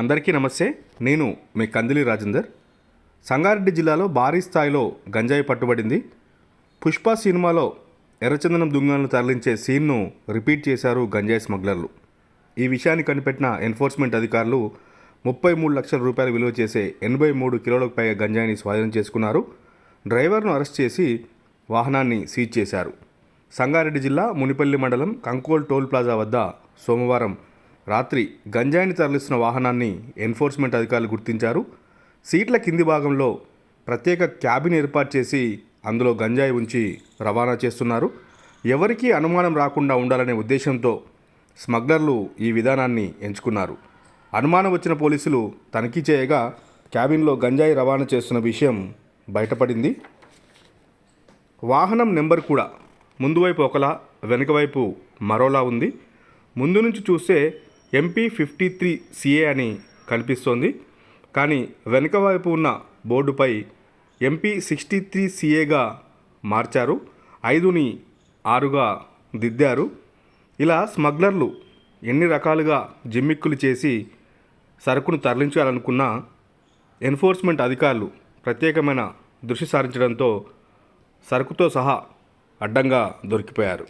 అందరికీ నమస్తే. నేను మీ కందిలి రాజేందర్. సంగారెడ్డి జిల్లాలో భారీ స్థాయిలో గంజాయి పట్టుబడింది. పుష్ప సినిమాలో ఎర్రచందనం దుంగలను తరలించే సీన్ను రిపీట్ చేశారు గంజాయి స్మగ్లర్లు. ఈ విషయాన్ని కనిపెట్టిన ఎన్ఫోర్స్మెంట్ అధికారులు 33 లక్షల రూపాయలు విలువ చేసే 83 కిలోలకు పైగా గంజాయిని స్వాధీనం చేసుకున్నారు. డ్రైవర్ను అరెస్ట్ చేసి వాహనాన్ని సీజ్ చేశారు. సంగారెడ్డి జిల్లా మునిపల్లి మండలం కంకోల్ టోల్ ప్లాజా వద్ద సోమవారం రాత్రి గంజాయిని తరలిస్తున్న వాహనాన్ని ఎన్ఫోర్స్మెంట్ అధికారులు గుర్తించారు. సీట్ల కింది భాగంలో ప్రత్యేక క్యాబిన్ ఏర్పాటు చేసి అందులో గంజాయి ఉంచి రవాణా చేస్తున్నారు. ఎవరికీ అనుమానం రాకుండా ఉండాలనే ఉద్దేశంతో స్మగ్లర్లు ఈ విధానాన్ని ఎంచుకున్నారు. అనుమానం వచ్చిన పోలీసులు తనిఖీ చేయగా క్యాబిన్లో గంజాయి రవాణా చేస్తున్న విషయం బయటపడింది. వాహనం నెంబర్ కూడా ముందు వైపు ఒకలా, వెనుక వైపు మరోలా ఉంది. ముందు నుంచి చూస్తే MP53 CA అని కనిపిస్తోంది. కానీ వెనుక వైపు ఉన్న బోర్డుపై MP63 CAగా మార్చారు. 5ని 6గా దిద్దారు. ఇలా స్మగ్లర్లు ఎన్ని రకాలుగా జిమ్మిక్కులు చేసి సరుకును తరలించాలనుకున్నా ఎన్ఫోర్స్మెంట్ అధికారులు ప్రత్యేకమైన దృష్టి సారించడంతో సరుకుతో సహా అడ్డంగా దొరికిపోయారు.